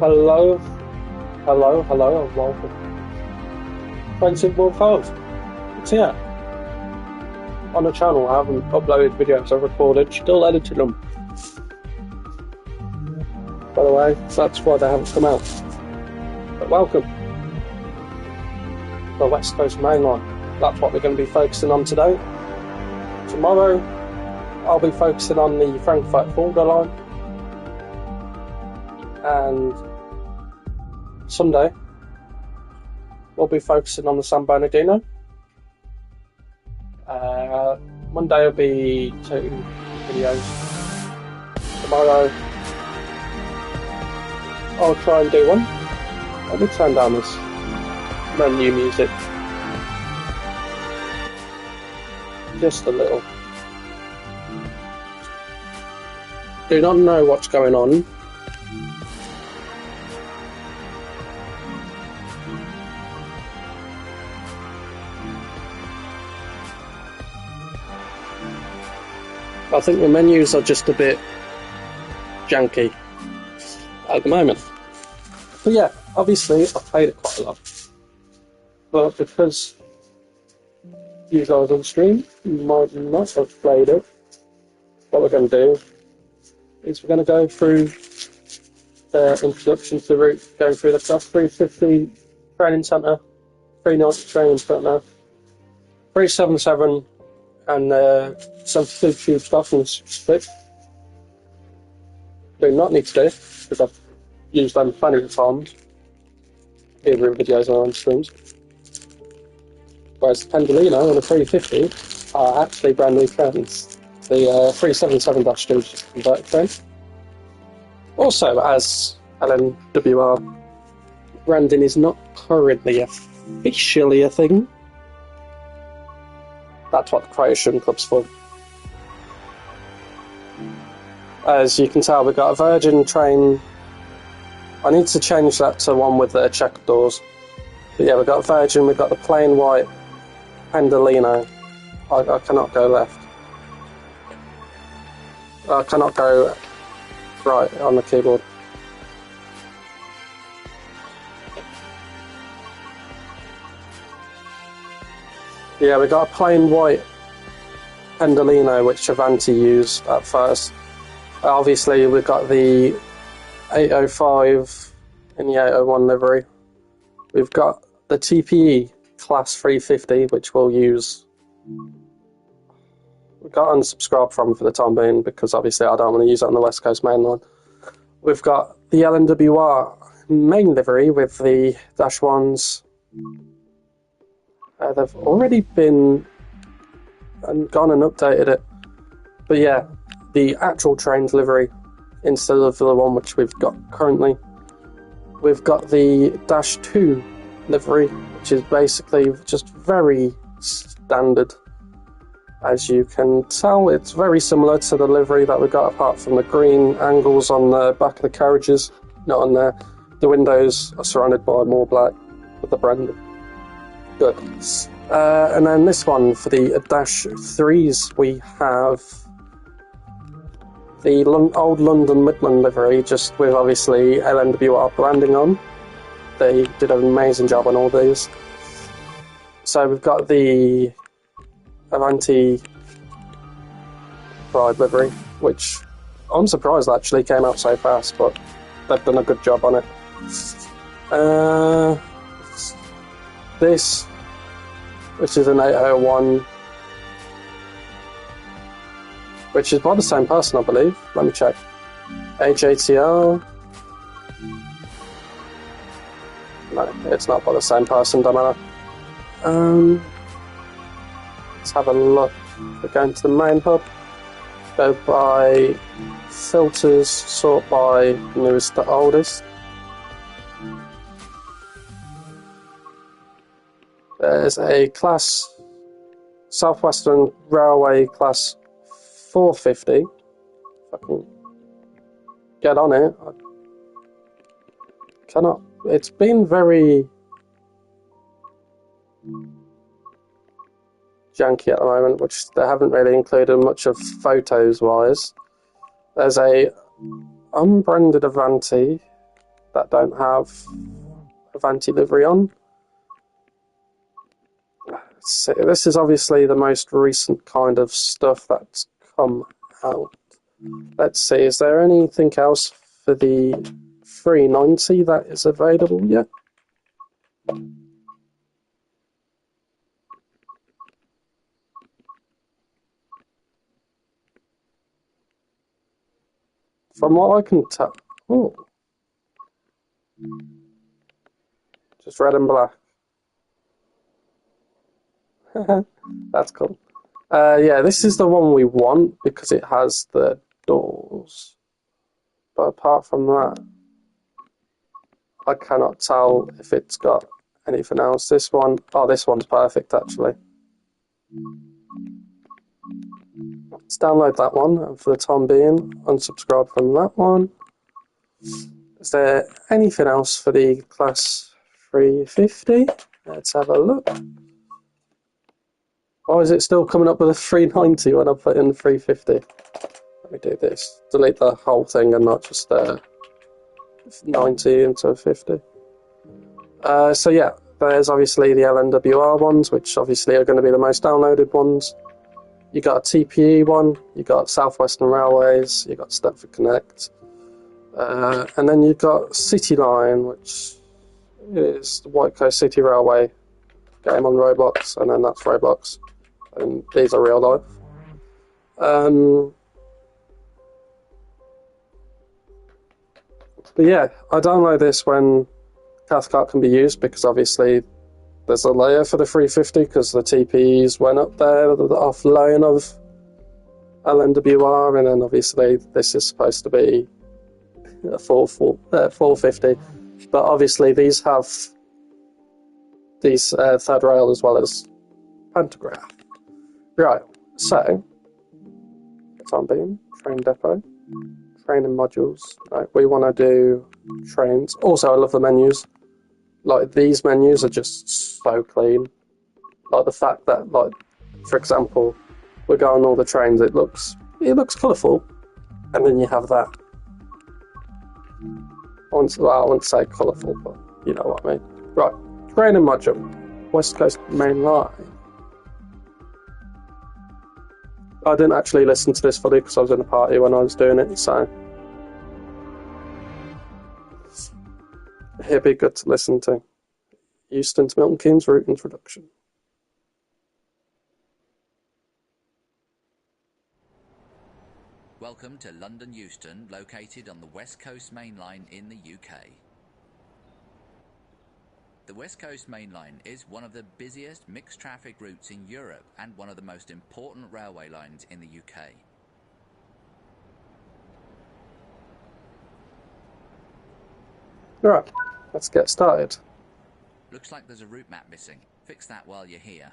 Hello, hello, and welcome. Friendship World 5. It's here. On the channel, I haven't uploaded videos I've recorded, still editing them. By the way, that's why they haven't come out. But welcome. The West Coast Main Line. That's what we're going to be focusing on today. Tomorrow, I'll be focusing on the Frankfurt-Fulda line. And Sunday, we'll be focusing on the San Bernardino. Monday will be 2 videos. Tomorrow, I'll try and do one. Let me turn down this menu music. Just a little. Do not know what's going on. I think the menus are just a bit janky at the moment. But yeah, obviously I've played it quite a lot. But because you guys on stream might not have played it, what we're going to do is we're going to go through the introduction to the route, going through the Class 350 Training Centre, 390 Training Centre, 377 and 72 tube stocking split. Do not need to do because I've used them plenty of times, either in videos or on streams. Whereas the Pendolino and the 350 are actually brand new trains. The 377-2 converted train. Also, as LMWR branding is not currently officially a thing, that's what the Croatian club's for. As you can tell, we've got a Virgin train. I need to change that to one with the check doors. But yeah, we've got Virgin, we've got the plain white Pendolino. I cannot go left. I cannot go right on the keyboard. Yeah, we got a plain white Pendolino, which Avanti used at first. Obviously, we've got the 805 in the 801 livery. We've got the TPE Class 350, which we'll use. We've got unsubscribed from for the time being, because obviously I don't want to use it on the West Coast Main Line. We've got the LMWR main livery with the Dash 1s. They've already been and gone and updated it. But yeah, the actual train's livery instead of the one which we've got currently. We've got the Dash 2 livery, which is basically just very standard. As you can tell, it's very similar to the livery that we got, apart from the green angles on the back of the carriages, not on there. The windows are surrounded by more black with the branding. Good. And then this one, for the Dash 3s, we have the old London Midland livery, just with obviously LMWR branding on. They did an amazing job on all these. So we've got the Avanti Pride livery, which I'm surprised actually came out so fast, but they've done a good job on it. This, which is an 801, which is by the same person, I believe. Let me check. AJTL. No, it's not by the same person, don't matter. Let's have a look. We're going to the main hub. Go by filters, sort by newest to oldest. There's a class Southwestern Railway Class 450. If I can get on it. I cannot. It's been very janky at the moment, which they haven't really included much of photos wise. There's a unbranded Avanti that don't have Avanti livery on. So this is obviously the most recent kind of stuff that's come out. Let's see, is there anything else for the 390 that is available yet? From what I can tell, oh, just red and black. That's cool. Yeah, this is the one we want because it has the doors. But apart from that, I cannot tell if it's got anything else. This one, oh, this one's perfect actually. Let's download that one, and for the time being, unsubscribe from that one. Is there anything else for the Class 350? Let's have a look. Why is it still coming up with a 390 when I put in 350? Let me do this. Delete the whole thing and not just 90 into a 50. So yeah, there's obviously the LNWR ones, which obviously are going to be the most downloaded ones. You got a TPE one, you got South Western Railways, you got Stepford Connect, and then you've got City Line, which is the White Coast City Railway game on Roblox, and then that's Roblox, and these are real life. But yeah, I download this when Cathcart can be used because obviously there's a layer for the 350 because the TPEs went up there offline of LNWR, and then obviously this is supposed to be a 450, but obviously these have these third rail as well as pantograph. Right, so time being, train depot, training modules. Right, we want to do trains. Also, I love the menus. Like, these menus are just so clean. Like the fact that, like, for example, we're going all the trains. It looks colourful, and then you have that. I wouldn't say colourful, but you know what I mean. Right, training module, West Coast Main Line. I didn't actually listen to this fully because I was in a party when I was doing it, so it'd be good to listen to. Euston to Milton Keynes route introduction. Welcome to London Euston, located on the West Coast Main Line in the UK. The West Coast Main Line is one of the busiest mixed traffic routes in Europe and one of the most important railway lines in the UK. Right, let's get started. Looks like there's a route map missing. Fix that while you're here.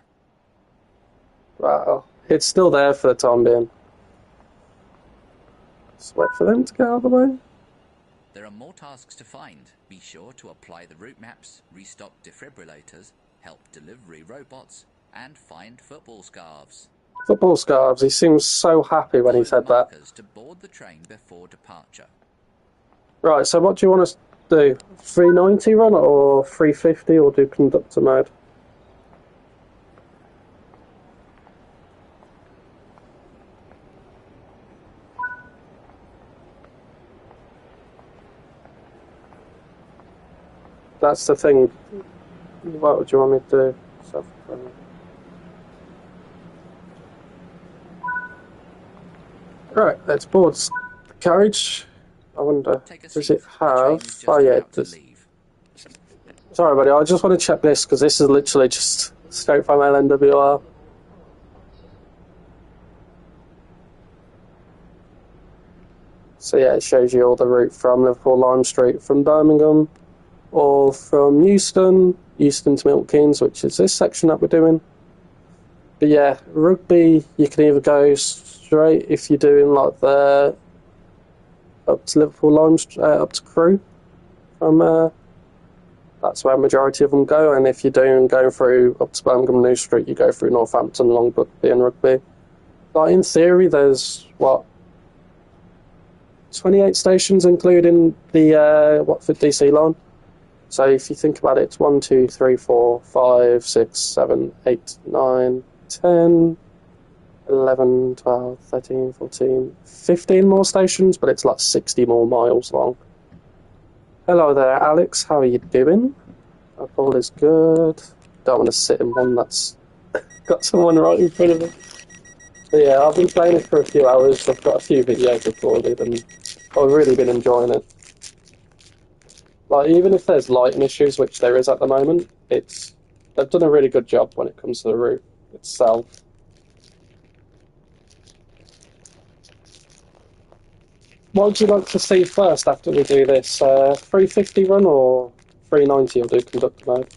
Well, it's still there for the time being. Just wait for them to get out of the way. There are more tasks to find. Be sure to apply the route maps, restock defibrillators, help delivery robots, and find football scarves. Football scarves, he seems so happy when he said that. To board the train before departure. Right, so what do you want us to do? 390 run or 350 or do conductor mode? That's the thing. What would you want me to do? Right, let's board the carriage. I wonder, does it have... Oh yeah, it does. Sorry buddy, I just want to check this because this is literally just straight from LNWR. So yeah, it shows you all the route from Liverpool Lime Street from Birmingham, or from Euston to Milton Keynes, which is this section that we're doing. But yeah, Rugby, you can either go straight if you're doing like the up to Liverpool Lime, up to Crewe. From that's where a majority of them go. And if you're going through up to Birmingham New Street, you go through Northampton, Longbuckby, and Rugby. Like in theory, there's what 28 stations, including the Watford DC line. So if you think about it, it's 1, 2, 3, 4, 5, 6, 7, 8, 9, 10, 11, 12, 13, 14, 15 more stations, but it's like 60 more miles long. Hello there, Alex. How are you doing? Hope all is good. Don't want to sit in one that's got someone right in front of me. But yeah, I've been playing it for a few hours. I've got a few videos recorded, and I've really been enjoying it. Like, even if there's lighting issues, which there is at the moment, they've done a really good job when it comes to the route itself. What would you like to see first after we do this? 350 run or 390 will do conductor mode?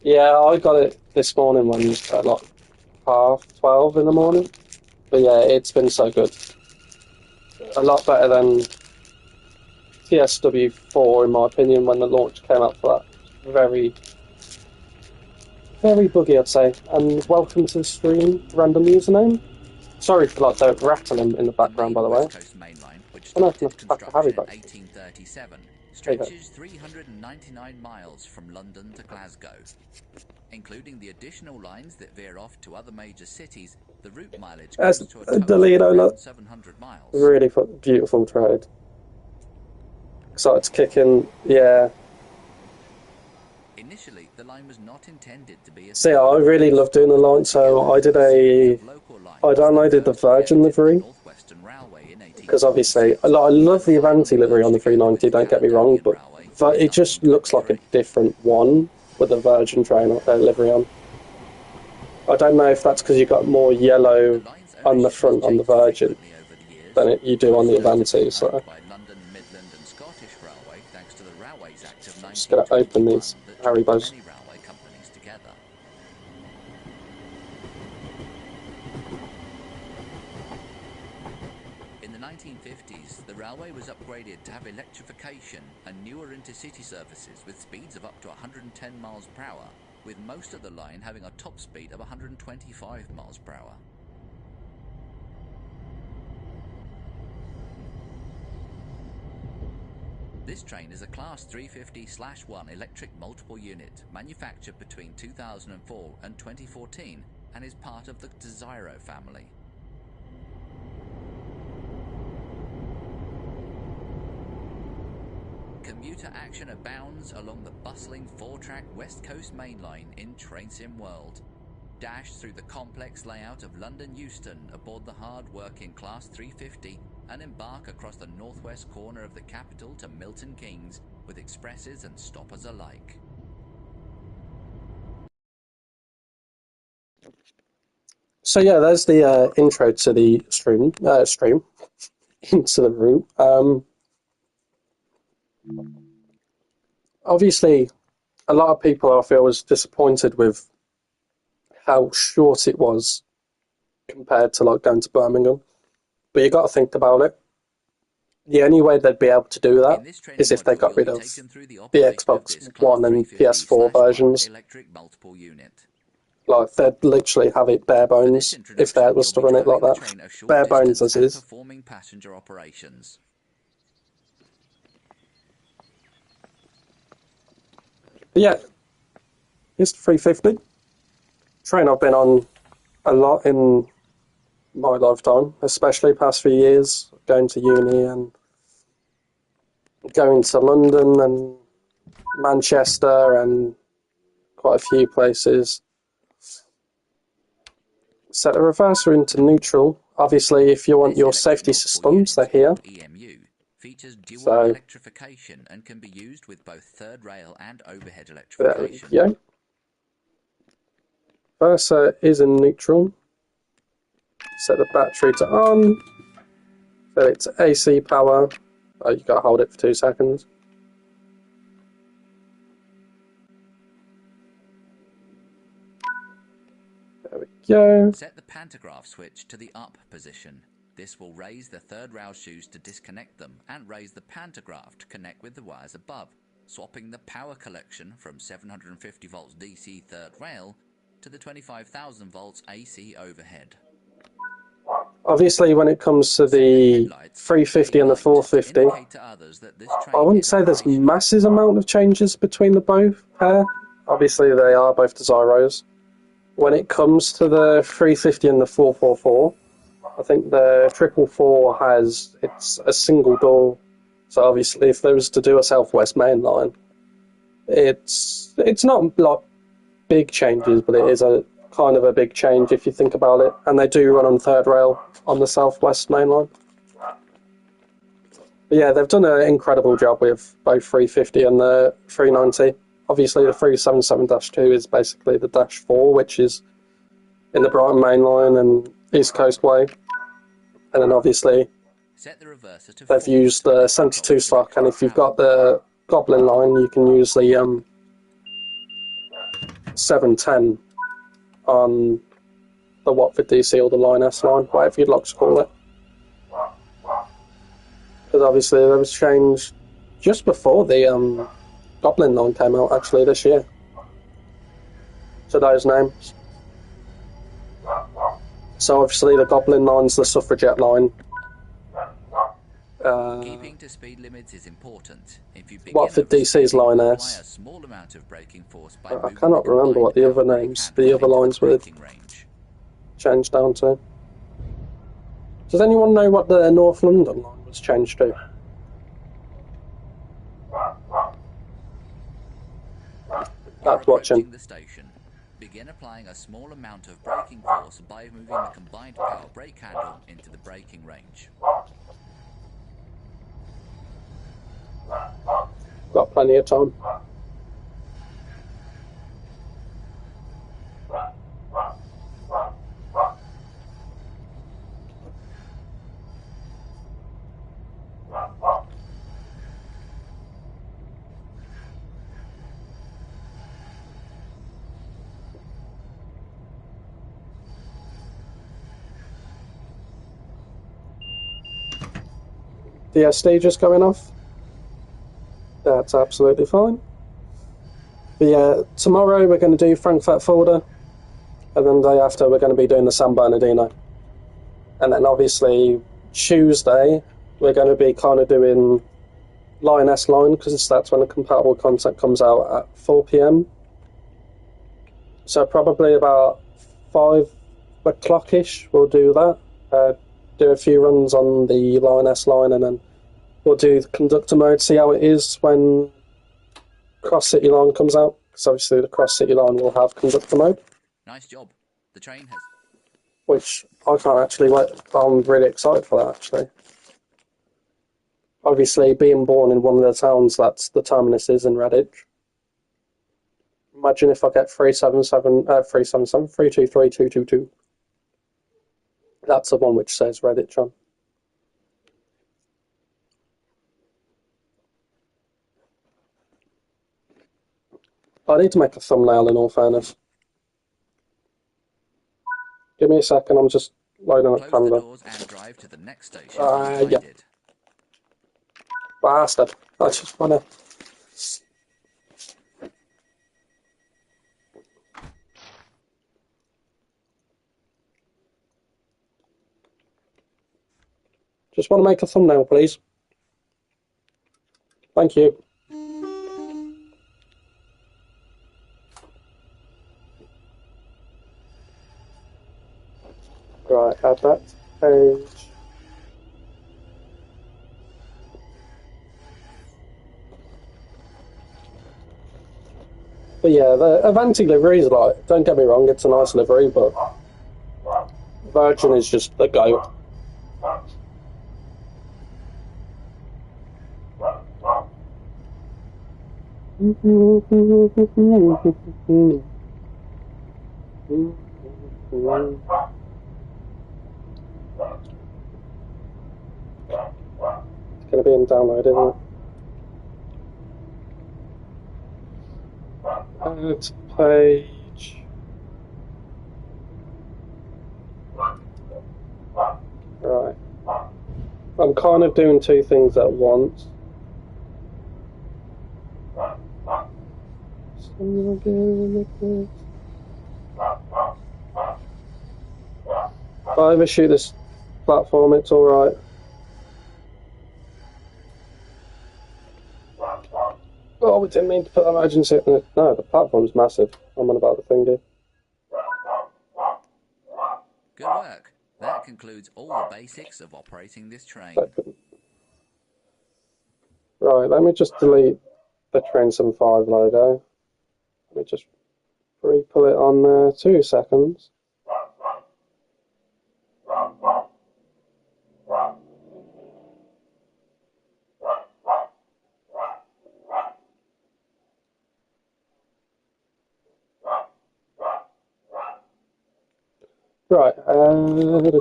Yeah, I got it this morning when at like 12:30 in the morning. But yeah, it's been so good. A lot better than TSW5 in my opinion when the launch came out for that. Very, very buggy, I'd say. And welcome to the stream, random username. Sorry for like the rattling in the background, by the way. West Coast Main Line, which I know started if I can have construction it in back. 1837, stretches 399 miles from London to Glasgow. Including the additional lines that veer off to other major cities, the route mileage That's comes to a total the of Lido, around look. 700 miles. Really beautiful trade. So it's kicking, yeah. Initially, the line was not intended to be a See, I really love doing the line, so I downloaded the Virgin livery, because obviously, I love the Avanti livery on the 390, don't get me wrong, but it just looks like a different one with the Virgin train livery on. I don't know if that's because you've got more yellow on the front on the Virgin than you do on the Avanti, so I'm just going to open these Haribos. In the 1950s, the railway was upgraded to have electrification and newer intercity services with speeds of up to 110 miles per hour, with most of the line having a top speed of 125 miles per hour. This train is a Class 350/1 electric multiple unit manufactured between 2004 and 2014 and is part of the Desiro family. Commuter action abounds along the bustling 4-track West Coast Main Line in TrainSim World. Dash through the complex layout of London Euston aboard the hard-working Class 350 and embark across the northwest corner of the capital to Milton Keynes with expresses and stoppers alike. So yeah, there's the intro to the stream into the route. Obviously, a lot of people I feel was disappointed with how short it was compared to like going to Birmingham. But you got to think about it. The only way they'd be able to do that is if they got rid of the Xbox One and PS4 versions. Like, they'd literally have it bare bones if they was to run it like that. Bare bones as is. But yeah, it's the 350. Train I've been on a lot in my lifetime, especially past few years, going to uni and going to London and Manchester and quite a few places. Set the reverser into neutral. Obviously, if you want your safety systems, they're here. Features dual So, electrification and can be used with both third rail and overhead electrification. There we go. Reverser is in neutral. Set the battery to on. Set it to AC power. Oh, you gotta hold it for 2 seconds. There we go. Set the pantograph switch to the up position. This will raise the third rail shoes to disconnect them and raise the pantograph to connect with the wires above, swapping the power collection from 750 volts DC third rail to the 25,000 volts AC overhead. Obviously, when it comes to the 350 and the 450, I wouldn't say there's massive amount of changes between the both pair. Obviously, they are both Desiros. When it comes to the 350 and the 444, I think the 444 it's a single door. So obviously, if there was to do a Southwest main line, it's not like big changes, but it is a kind of a big change if you think about it. And they do run on third rail on the Southwest main line. But yeah, they've done an incredible job with both 350 and the 390. Obviously, the 377-2 is basically the Dash 4, which is in the Brighton main line and East Coast Way. And then obviously, they've used the 72 slot, and if you've got the Goblin line, you can use the 710 on the Watford DC or the Line S line, whatever you'd like to call it. Because obviously there was change just before the Goblin line came out, actually, this year, to those names. So obviously the Goblin line's the Suffragette line. Keeping to speed limits is important. If you Watford DC's Line S. a small amount of braking force by I cannot remember what the other names, the other lines were changed down to. Does anyone know what the North London line was changed to? That's watching. The station. Begin applying a small amount of braking force by moving the combined power brake handle into the braking range. Got plenty of time. The SD just going off? That's absolutely fine. But yeah, tomorrow we're going to do Frankfurt Fulda, and then the day after we're going to be doing the San Bernardino. And then obviously Tuesday we're going to be kind of doing Line S line, because that's when the compatible content comes out at 4 PM. So probably about 5 o'clock-ish we'll do that. Do a few runs on the Line S line, and then we'll do the conductor mode, see how it is when Cross City line comes out. Because obviously the Cross City line will have conductor mode. Nice job. The train has... Which I can't actually wait. I'm really excited for that, actually. Obviously, being born in one of the towns that's the terminus is in Redditch. Imagine if I get 323-222. That's the one which says Redditch on. I need to make a thumbnail, in all fairness. Give me a second, I'm just loading up Close the Canva. doors and drive to the next station. Yeah. Bastard. I just wanna... Just want to make a thumbnail, please. Thank you. Right, add that page. But yeah, the Avanti livery is like, don't get me wrong, it's a nice livery, but Virgin is just the goat. It's going to be in download, isn't it? Add page. Right. I'm kind of doing two things at once. If I ever shoot this platform, it's alright. Oh, we didn't mean to put that emergency in it. No, the platform's massive. I'm on about the thingy. Good work. That concludes all the basics of operating this train. Right, let me just delete the TSW5 logo. Let me just re-pull it on there. 2 seconds. Right, I don't really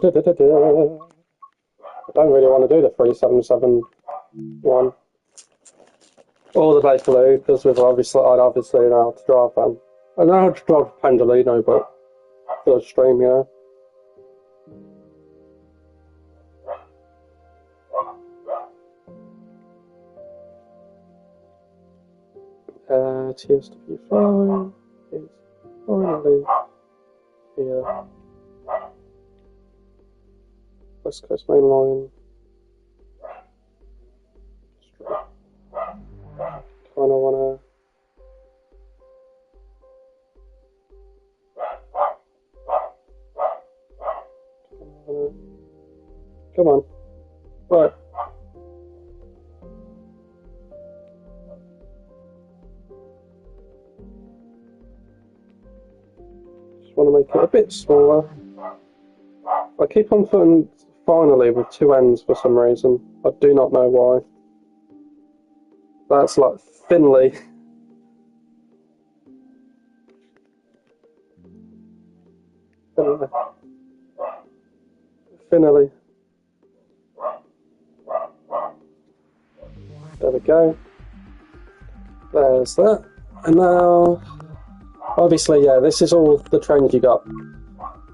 want to do the 3771 or the Bakerloo because I'd obviously know how to drive them. I know how to drive a Pendolino, but for the stream, you know. TSW5 is finally here. West Coast Main Line. Kind of wanna. Come on. Right. Just want to make it a bit smaller. I keep on putting finally with 2 ends for some reason. I do not know why. That's like Finley. Finally. There we go. There's that. And now, obviously, yeah, this is all the trains you got.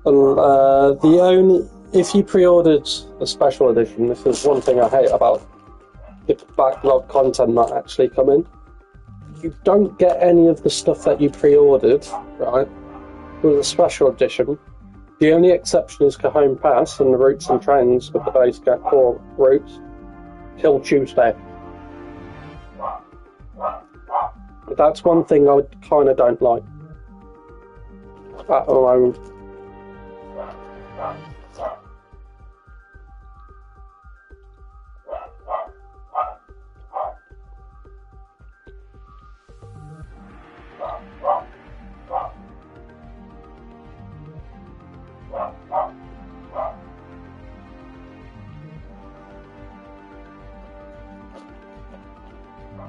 And if you pre-ordered a special edition, this is one thing I hate about the backlog content not actually coming. You don't get any of the stuff that you pre-ordered, right, with a special edition. The only exception is Cajon Pass and the routes and trains with the base core routes till Tuesday. That's one thing I kind of don't like at the moment.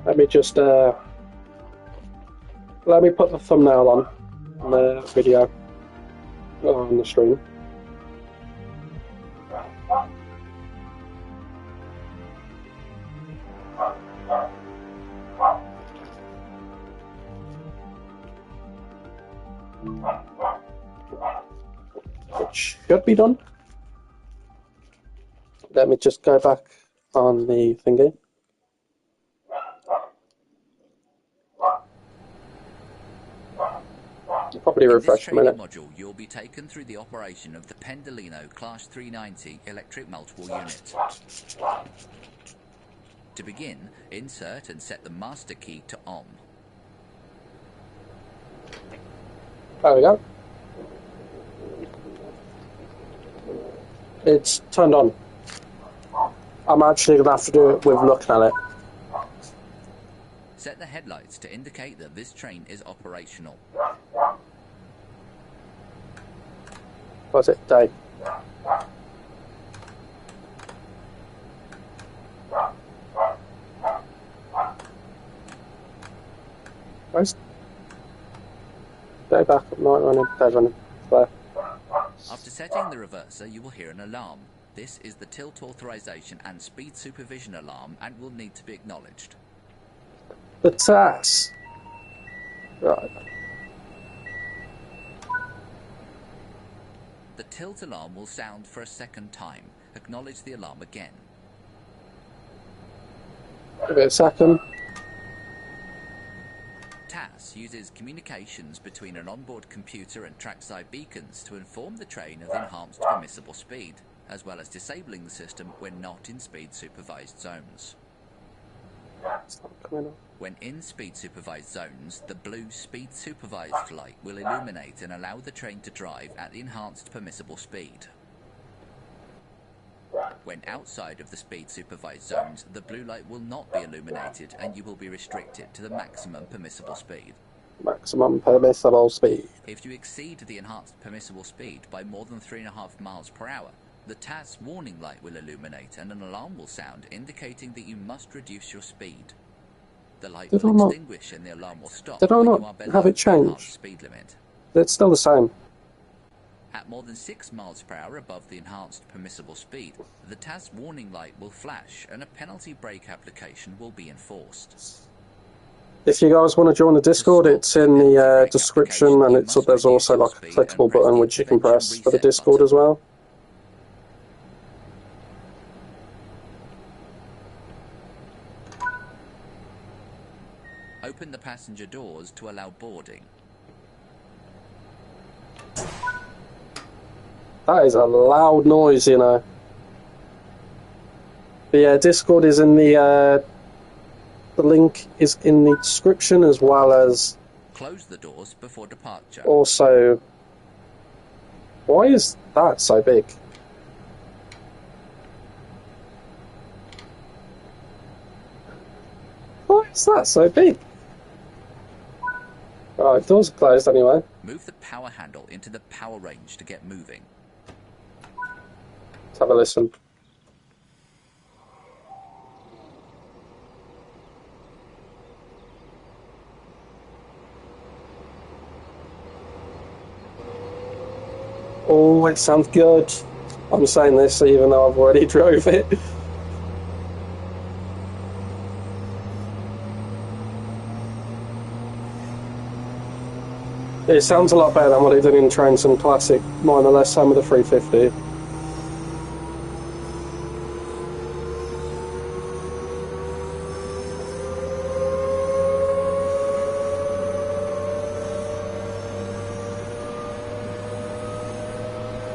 Let me just let me put the thumbnail on the video on the stream. It should be done. Let me just go back on the thingy. Probably refresh a minute. In this training module, you'll be taken through the operation of the Pendolino Class 390 electric multiple unit. To begin, insert and set the master key to OM. There we go. It's turned on. I'm actually going to have to do it with looking at it. Set the headlights to indicate that this train is operational. What's it? Day. Where's day back, night running, day running. There. After setting the reverser, you will hear an alarm. This is the tilt authorization and speed supervision alarm and will need to be acknowledged. The TAS. Right. The tilt alarm will sound for a second time. Acknowledge the alarm again. Give it a second. TAS uses communications between an onboard computer and trackside beacons to inform the train of the enhanced permissible speed. as well as disabling the system when not in speed-supervised zones. It's not coming up. When in speed-supervised zones, the blue speed-supervised light will illuminate and allow the train to drive at the enhanced permissible speed. When outside of the speed-supervised zones, the blue light will not be illuminated and you will be restricted to the maximum permissible speed. Maximum permissible speed. If you exceed the enhanced permissible speed by more than 3.5 miles per hour, the TAS warning light will illuminate and an alarm will sound indicating that you must reduce your speed. The light will extinguish and the alarm will stop Did I when not you are below have it the enhanced changed? speed limit. It's still the same. At more than 6 miles per hour above the enhanced permissible speed, the TAS warning light will flash and a penalty brake application will be enforced. If you guys want to join the Discord, it's in the description, and there's also like a clickable button which you can press for the Discord as well. Open the passenger doors to allow boarding. That is a loud noise, you know. But yeah, Discord is in the link is in the description, as well as Close the doors before departure. also. Why is that so big? Why is that so big? Right, doors are closed anyway. Move the power handle into the power range to get moving. Let's have a listen. Oh, it sounds good. I'm saying this even though I've already drove it. It sounds a lot better than what it did in Train Sim Classic, mine less same with the 350.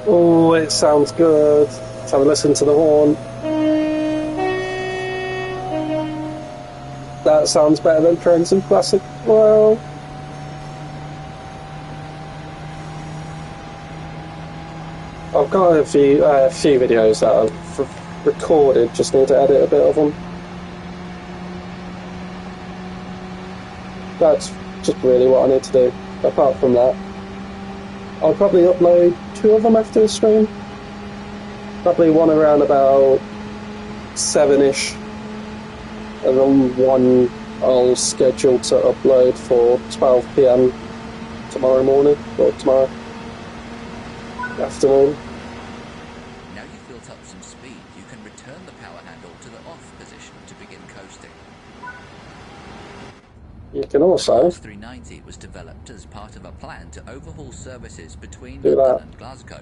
Oh, it sounds good. Let's have a listen to the horn. That sounds better than Train Sim Classic. Well, I've got a few videos that I've recorded, just need to edit a bit of them. That's just really what I need to do. Apart from that, I'll probably upload 2 of them after the stream. Probably one around about 7ish, and then one I'll schedule to upload for 12 PM tomorrow morning, or tomorrow afternoon. Now you've built up some speed, you can return the power handle to the off position to begin coasting. You can also Class 390 was developed as part of a plan to overhaul services between Do London that. and Glasgow.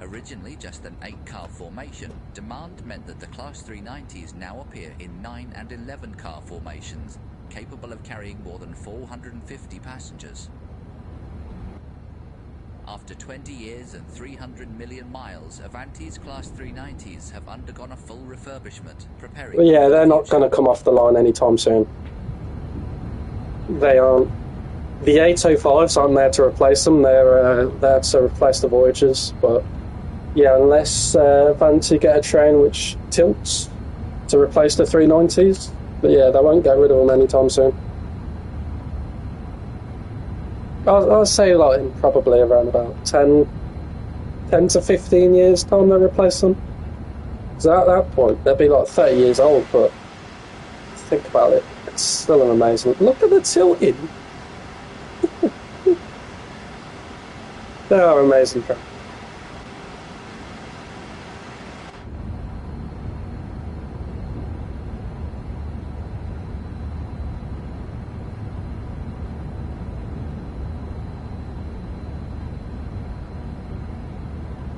Originally just an 8-car formation, demand meant that the Class 390s now appear in 9 and 11-car formations, capable of carrying more than 450 passengers. After 20 years and 300 million miles, Avanti's Class 390s have undergone a full refurbishment, preparing... Well, yeah, they're not going to come off the line anytime soon. They aren't. The 805s aren't there to replace them. They're there to replace the Voyagers. But yeah, unless Avanti get a train which tilts to replace the 390s. But yeah, they won't get rid of them anytime soon. I'll say like in probably around about 10 to 15 years time they'll replace them. So at that point they'll be like 30 years old, but think about it, it's still an amazing... Look at the tilting! They are amazing.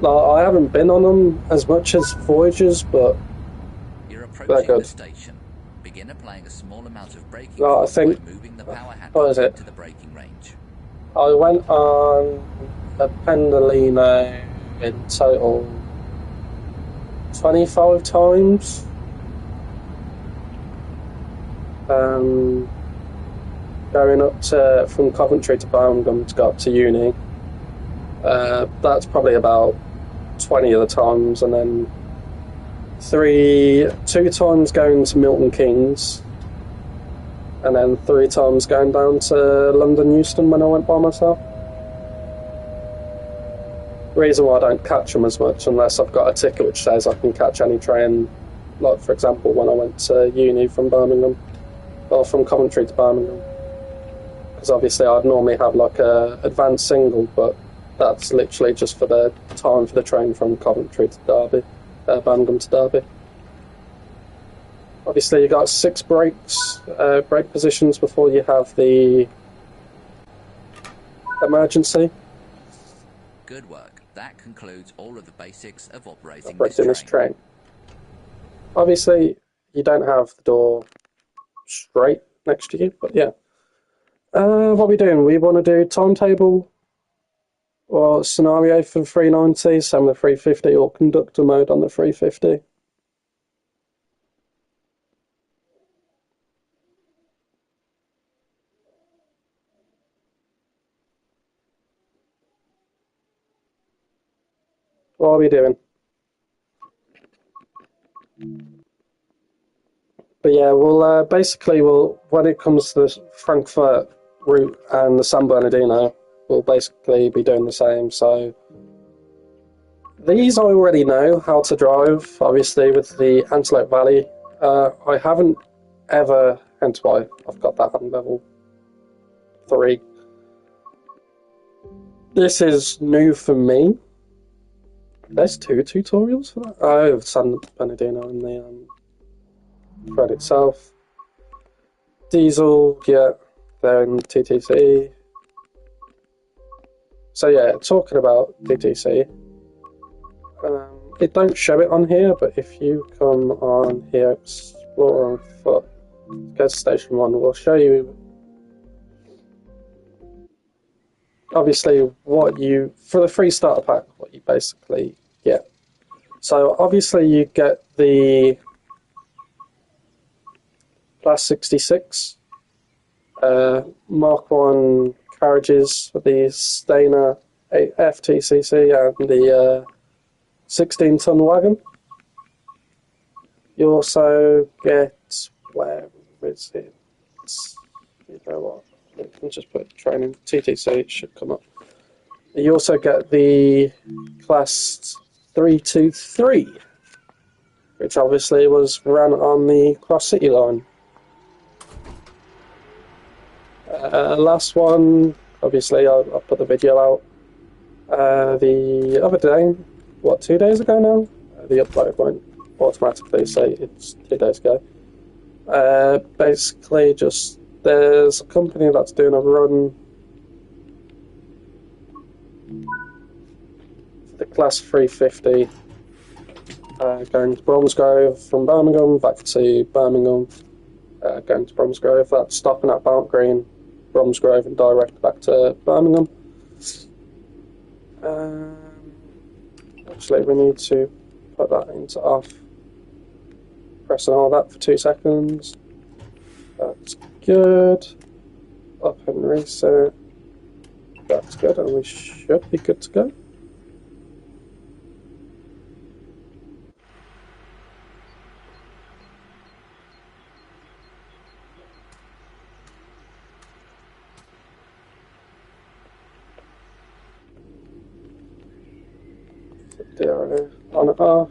I haven't been on them as much as Voyagers, but You're they're approaching good. the station. Begin applying a small amount of braking I force think- by moving the power handle what is it? into the braking range. I went on a Pendolino in total 25 times. Going up to from Coventry to Birmingham to go up to uni. That's probably about 20 of the times, and then 2 times going to Milton Keynes, and then 3 times going down to London Euston when I went by myself. The reason why I don't catch them as much unless I've got a ticket which says I can catch any train, like for example when I went to uni from Birmingham, or from Coventry to Birmingham, because obviously I'd normally have like a advanced single, but that's literally just for the time for the train from Coventry to Derby, Birmingham to Derby. Obviously you got 6 brake positions before you have the emergency. Good work. That concludes all of the basics of operating this train. Obviously you don't have the door straight next to you, but yeah. What are we doing? We want to do timetable or scenario for the 390, same with the 350, or conductor mode on the 350. What are we doing? But yeah, we'll basically when it comes to the Frankfurt route and the San Bernardino, we'll basically be doing the same. So these I already know how to drive, obviously with the Antelope Valley. I haven't ever, hence why I've got that on level 3. This is new for me. There's 2 tutorials for that. Oh, San Bernardino and the thread itself. Diesel, yeah, then TTC. So yeah, talking about TTC, it don't show it on here, but if you come on here, explore on foot, go to station 1, we'll show you obviously what you, for the free starter pack, what you basically get. So obviously you get the Class 66 Mark 1 carriages for the Stainer FTCC and the 16-ton wagon. You also get, where is it? You know what? We can just put train in TTC, it should come up. You also get the Class 323, which obviously was run on the Cross City line. Last one, obviously I put the video out the other day, 2 days ago now? The upload won't automatically say it's 2 days ago. Basically just, there's a company that's doing a run for the Class 350, going to Bromsgrove from Birmingham, back to Birmingham, going to Bromsgrove, that's stopping at Mount Green, Bromsgrove and direct back to Birmingham. Actually we need to put that into off. Pressing all that for 2 seconds. That's good. Up and reset. That's good, and we should be good to go. Zero on and off.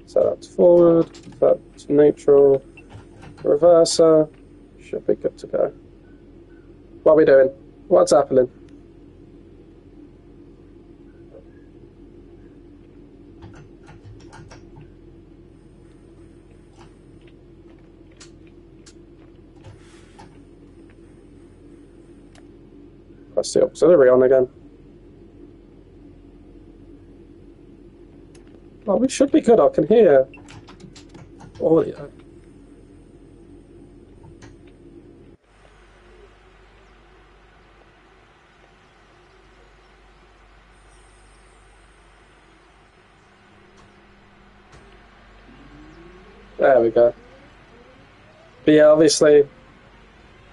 So that's forward, that's neutral, reverser, should be good to go. What are we doing? What's happening? Press the auxiliary on again. Oh, we should be good, I can hear audio. There we go. But yeah, obviously,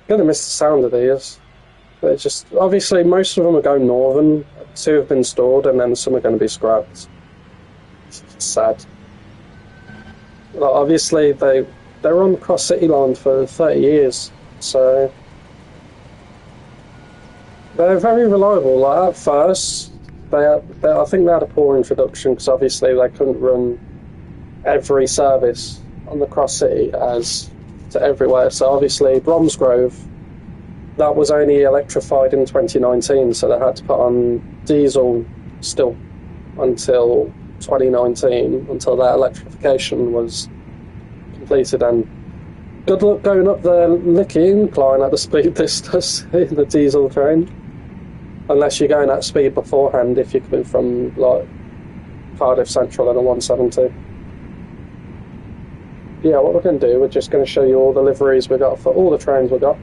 gonna miss the sound of these. They're just obviously most of them are going northern. 2 have been stored, and then some are going to be scrapped. It's sad. Like, obviously, they were on the cross city line for 30 years, so they're very reliable. Like at first, I think they had a poor introduction because obviously they couldn't run every service on the cross city as to everywhere. So obviously, Bromsgrove, that was only electrified in 2019, so they had to put on diesel still until 2019, until that electrification was completed. And good luck going up the Licky incline at the speed this does in the diesel train, unless you're going at speed beforehand if you're coming from like Cardiff Central and a 170. Yeah, what we're going to do, we're just going to show you all the liveries we got for all the trains we got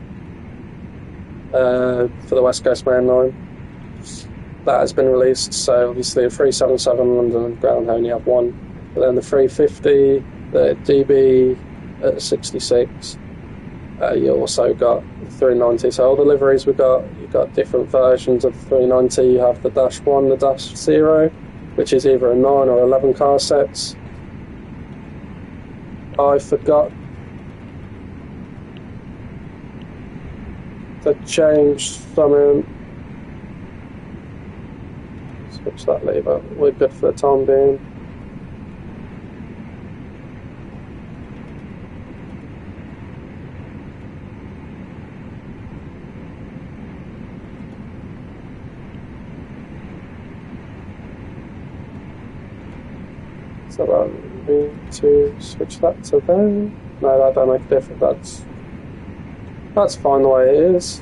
for the West Coast Main Line. That has been released, so obviously the 377 London Underground only have one, but then the 350, the DB at 66, you also got the 390, so all the liveries we got, you've got different versions of the 390. You have the Dash 1, the Dash 0, which is either a 9 or 11 car sets. I forgot to change something. Switch that lever. We're good for the time being. So I need to switch that to there. No, that don't make a difference. That's fine the way it is.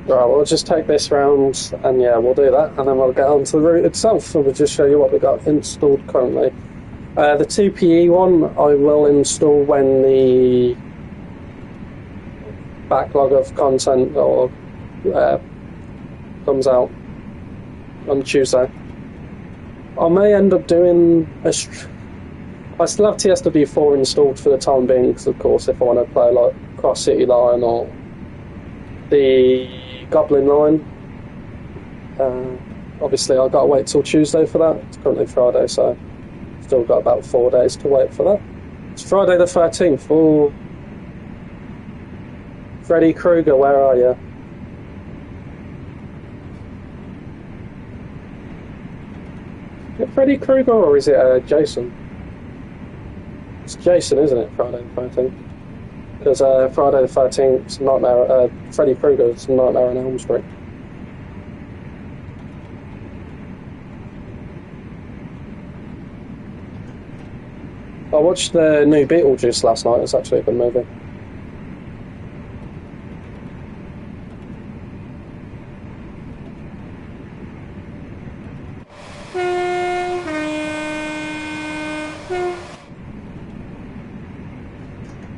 Right, we'll just take this round, and yeah, we'll do that, and then we'll get on to the route itself, and we'll just show you what we've got installed currently. The 2PE one I will install when the backlog of content or comes out on Tuesday. I may end up doing I still have TSW5 installed for the time being, because of course if I want to play like Cross City Line or the Goblin Line, obviously I've got to wait till Tuesday for that. It's currently Friday, so still got about 4 days to wait for that. It's Friday the 13th. Oh, Freddy Krueger, where are you? Is it Freddy Krueger or is it Jason? It's Jason, isn't it? Friday the 13th. Because Friday the 13th is Nightmare. Freddy Krueger's Nightmare on Elm Street. I watched the new Beetlejuice last night. It's actually a good movie.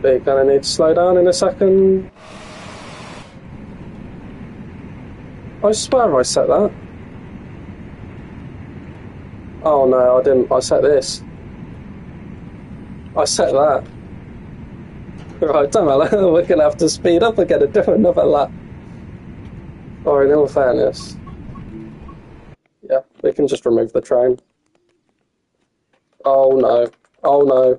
But you're gonna need to slow down in a second. I swear I set that. Oh no, I didn't. I set this. I set that. Right, don't matter. We're going to have to speed up again and do another lap. Or in all fairness, yeah, we can just remove the train. Oh no. Oh no.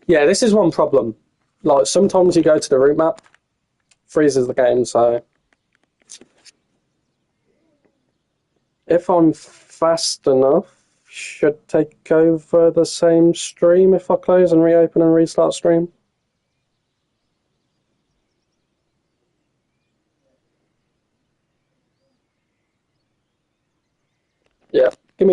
Yeah, this is one problem. Like, sometimes you go to the route map, freezes the game, so if I'm fast enough, should take over the same stream if I close and reopen and restart stream.